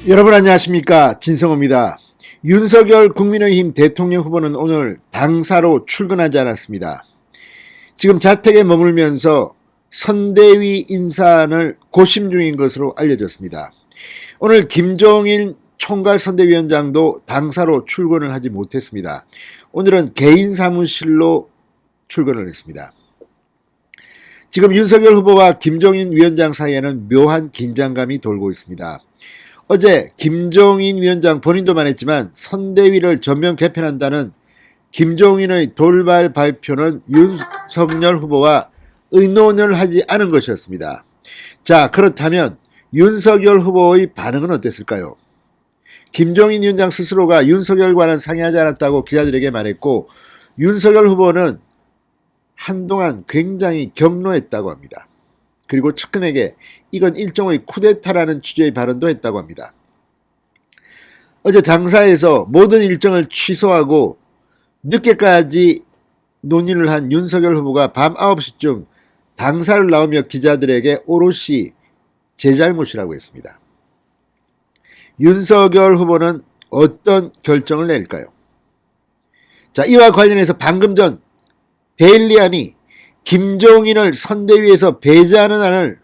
여러분 안녕하십니까, 진성호입니다. 윤석열 국민의힘 대통령 후보는 오늘 당사로 출근하지 않았습니다. 지금 자택에 머물면서 선대위 인사안을 고심 중인 것으로 알려졌습니다. 오늘 김종인 총괄선대위원장도 당사로 출근을 하지 못했습니다. 오늘은 개인 사무실로 출근을 했습니다. 지금 윤석열 후보와 김종인 위원장 사이에는 묘한 긴장감이 돌고 있습니다. 어제 김종인 위원장 본인도 말했지만 선대위를 전면 개편한다는 김종인의 돌발 발표는 윤석열 후보와 의논을 하지 않은 것이었습니다. 자, 그렇다면 윤석열 후보의 반응은 어땠을까요? 김종인 위원장 스스로가 윤석열과는 상의하지 않았다고 기자들에게 말했고, 윤석열 후보는 한동안 굉장히 격노했다고 합니다. 그리고 측근에게 이건 일종의 쿠데타라는 취지의 발언도 했다고 합니다. 어제 당사에서 모든 일정을 취소하고 늦게까지 논의를 한 윤석열 후보가 밤 9시쯤 당사를 나오며 기자들에게 오롯이 제 잘못이라고 했습니다. 윤석열 후보는 어떤 결정을 낼까요? 자, 이와 관련해서 방금 전 데일리안이 김종인을 선대위에서 배제하는 안을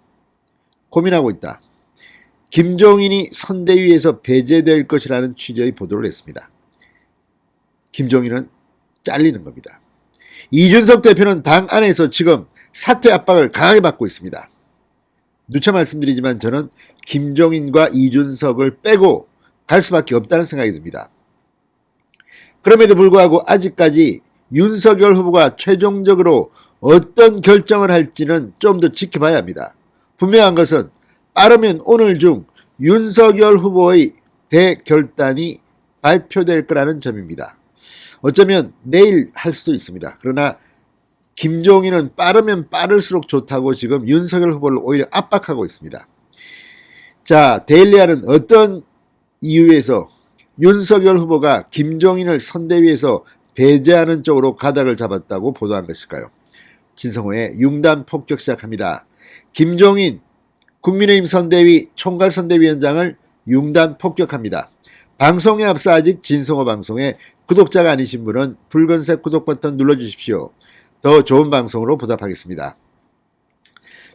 고민하고 있다. 김종인이 선대위에서 배제될 것이라는 취지의 보도를 했습니다. 김종인은 잘리는 겁니다. 이준석 대표는 당 안에서 지금 사퇴 압박을 강하게 받고 있습니다. 누차 말씀드리지만 저는 김종인과 이준석을 빼고 갈 수밖에 없다는 생각이 듭니다. 그럼에도 불구하고 아직까지 윤석열 후보가 최종적으로 어떤 결정을 할지는 좀 더 지켜봐야 합니다. 분명한 것은 빠르면 오늘 중 윤석열 후보의 대결단이 발표될 거라는 점입니다. 어쩌면 내일 할 수도 있습니다. 그러나 김종인은 빠르면 빠를수록 좋다고 지금 윤석열 후보를 오히려 압박하고 있습니다. 자, 데일리안은 어떤 이유에서 윤석열 후보가 김종인을 선대위에서 배제하는 쪽으로 가닥을 잡았다고 보도한 것일까요? 진성호의 융단 폭격 시작합니다. 김종인 국민의힘 선대위 총괄선대위원장을 융단 폭격합니다. 방송에 앞서 아직 진성호 방송에 구독자가 아니신 분은 붉은색 구독 버튼 눌러주십시오. 더 좋은 방송으로 보답하겠습니다.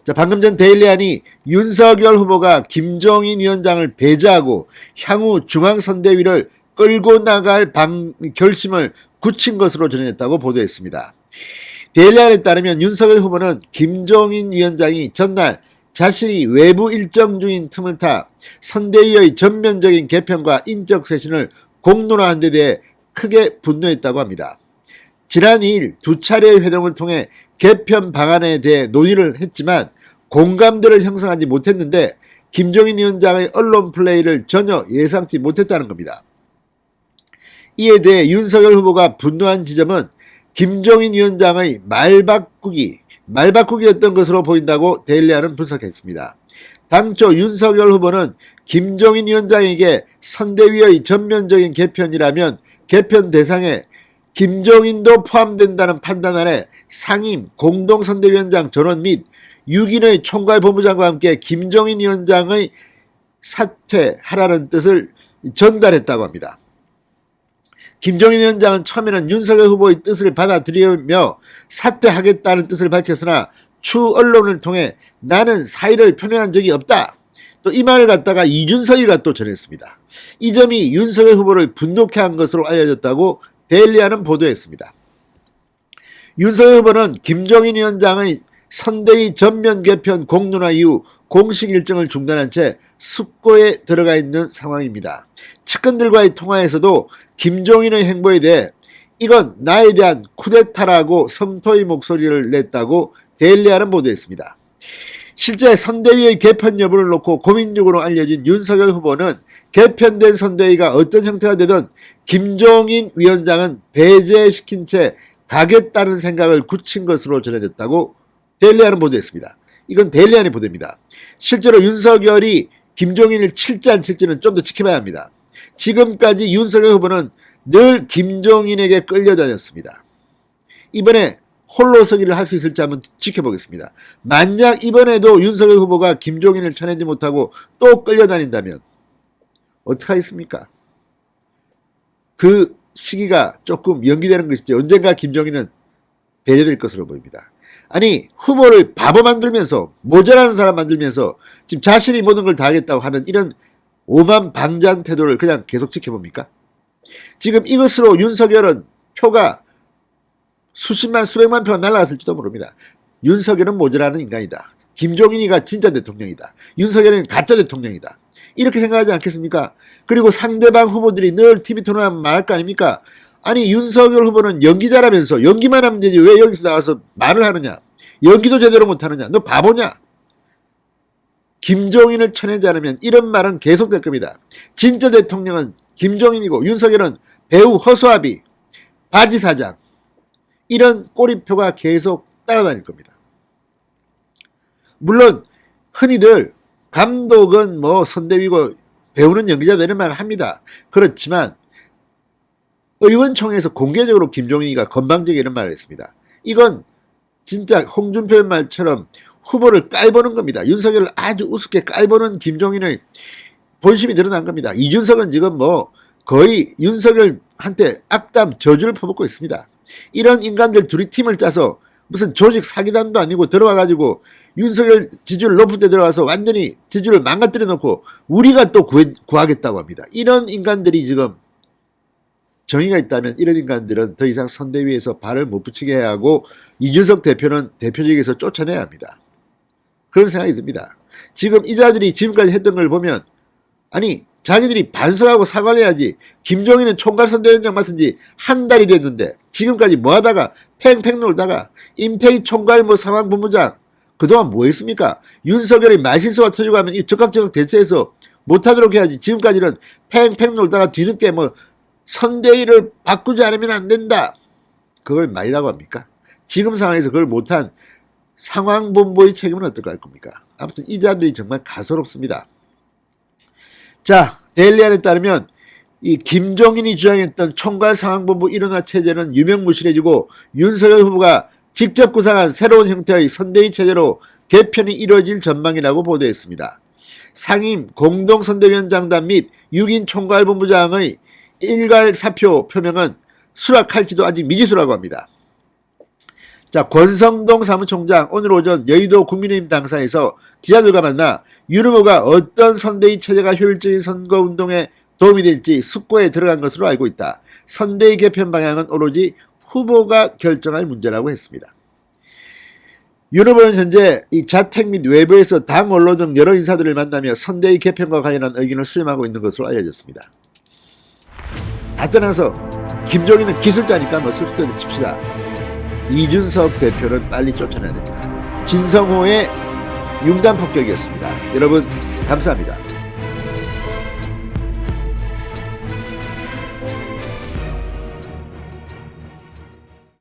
자, 방금 전 데일리안이 윤석열 후보가 김종인 위원장을 배제하고 향후 중앙선대위를 끌고 나갈 결심을 굳힌 것으로 전했다고 보도했습니다. 데일리안에 따르면 윤석열 후보는 김종인 위원장이 전날 자신이 외부 일정 중인 틈을 타 선대위의 전면적인 개편과 인적 쇄신을 공론화한 데 대해 크게 분노했다고 합니다. 지난 2일 두 차례의 회동을 통해 개편 방안에 대해 논의를 했지만 공감대를 형성하지 못했는데 김종인 위원장의 언론 플레이를 전혀 예상치 못했다는 겁니다. 이에 대해 윤석열 후보가 분노한 지점은 김종인 위원장의 말바꾸기였던 것으로 보인다고 데일리안은 분석했습니다. 당초 윤석열 후보는 김종인 위원장에게 선대위의 전면적인 개편이라면 개편 대상에 김종인도 포함된다는 판단 아래 상임 공동선대위원장 전원 및 6인의 총괄본부장과 함께 김종인 위원장의 사퇴하라는 뜻을 전달했다고 합니다. 김종인 위원장은 처음에는 윤석열 후보의 뜻을 받아들이며 사퇴하겠다는 뜻을 밝혔으나 추 언론을 통해 나는 사의를 표명한 적이 없다. 또 이 말을 갖다가 이준석이가 또 전했습니다. 이 점이 윤석열 후보를 분노케 한 것으로 알려졌다고 데일리안은 보도했습니다. 윤석열 후보는 김종인 위원장의 선대위 전면 개편 공론화 이후 공식 일정을 중단한 채 숙고에 들어가 있는 상황입니다. 측근들과의 통화에서도 김종인의 행보에 대해 이건 나에 대한 쿠데타라고 섬토의 목소리를 냈다고 데일리안은 보도했습니다. 실제 선대위의 개편 여부를 놓고 고민 중으로 알려진 윤석열 후보는 개편된 선대위가 어떤 형태가 되든 김종인 위원장은 배제시킨 채 가겠다는 생각을 굳힌 것으로 전해졌다고 데일리안은 보도했습니다. 이건 데일리안의 보도입니다. 실제로 윤석열이 김종인을 칠지 안 칠지는 좀 더 지켜봐야 합니다. 지금까지 윤석열 후보는 늘 김종인에게 끌려다녔습니다. 이번에 홀로 서기를 할 수 있을지 한번 지켜보겠습니다. 만약 이번에도 윤석열 후보가 김종인을 쳐내지 못하고 또 끌려다닌다면 어떡하겠습니까? 그 시기가 조금 연기되는 것이지 언젠가 김종인은 배제될 것으로 보입니다. 아니 후보를 바보 만들면서 모자라는 사람 만들면서 지금 자신이 모든 걸 다 하겠다고 하는 이런 오만방자한 태도를 그냥 계속 지켜봅니까? 지금 이것으로 윤석열은 표가 수십만 수백만 표가 날아갔을지도 모릅니다. 윤석열은 모자라는 인간이다. 김종인이가 진짜 대통령이다. 윤석열은 가짜 대통령이다. 이렇게 생각하지 않겠습니까? 그리고 상대방 후보들이 늘 TV토론하면 말할 거 아닙니까? 아니 윤석열 후보는 연기자라면서 연기만 하면 되지 왜 여기서 나와서 말을 하느냐? 연기도 제대로 못하느냐? 너 바보냐? 김종인을 쳐내지 않으면 이런 말은 계속될 겁니다. 진짜 대통령은 김종인이고 윤석열은 배우 허수아비, 바지사장 이런 꼬리표가 계속 따라다닐 겁니다. 물론 흔히들 감독은 뭐 선대위고 배우는 연기자 되는 말을 합니다. 그렇지만 의원총회에서 공개적으로 김종인이가 건방지게 이런 말을 했습니다. 이건 진짜 홍준표의 말처럼 후보를 깔보는 겁니다. 윤석열을 아주 우습게 깔보는 김종인의 본심이 드러난 겁니다. 이준석은 지금 뭐 거의 윤석열한테 악담 저주를 퍼붓고 있습니다. 이런 인간들 둘이 팀을 짜서 무슨 조직 사기단도 아니고 들어와가지고 윤석열 지지율 높은 데 들어가서 완전히 지지율을 망가뜨려 놓고 우리가 또 구하겠다고 합니다. 이런 인간들이 지금 정의가 있다면 이런 인간들은 더 이상 선대위에서 발을 못 붙이게 해야 하고 이준석 대표는 대표직에서 쫓아내야 합니다. 그런 생각이 듭니다. 지금 이 자들이 지금까지 했던 걸 보면 아니 자기들이 반성하고 사과를 해야지. 김종인은 총괄선대위원장 맡은 지 한 달이 됐는데 지금까지 뭐 하다가 팽팽 놀다가 임태희 총괄 뭐 상황본부장 그동안 뭐 했습니까? 윤석열이 말실수가 터지고 하면 이 적극적으로 대처해서 못하도록 해야지. 지금까지는 팽팽 놀다가 뒤늦게 뭐 선대위를 바꾸지 않으면 안 된다. 그걸 말이라고 합니까? 지금 상황에서 그걸 못한 상황본부의 책임은 어떨까 할 겁니까? 아무튼 이 자들이 정말 가소롭습니다. 자, 데일리안에 따르면 이 김종인이 주장했던 총괄상황본부 일원화 체제는 유명무실해지고 윤석열 후보가 직접 구상한 새로운 형태의 선대위 체제로 개편이 이루어질 전망이라고 보도했습니다. 상임 공동선대위원장단 및 6인 총괄본부장의 일괄 사표 표명은 수락할지도 아직 미지수라고 합니다. 자, 권성동 사무총장 오늘 오전 여의도 국민의힘 당사에서 기자들과 만나 윤 후보가 어떤 선대위 체제가 효율적인 선거운동에 도움이 될지 숙고에 들어간 것으로 알고 있다. 선대위 개편 방향은 오로지 후보가 결정할 문제라고 했습니다. 윤 후보는 현재 이 자택 및 외부에서 당 원로 등 여러 인사들을 만나며 선대위 개편과 관련한 의견을 수렴하고 있는 것으로 알려졌습니다. 다 떠나서 김종인은 기술자니까 뭐 술수도 칩시다. 이준석 대표는 빨리 쫓아내야 됩니다. 진성호의 융단 폭격이었습니다. 여러분 감사합니다.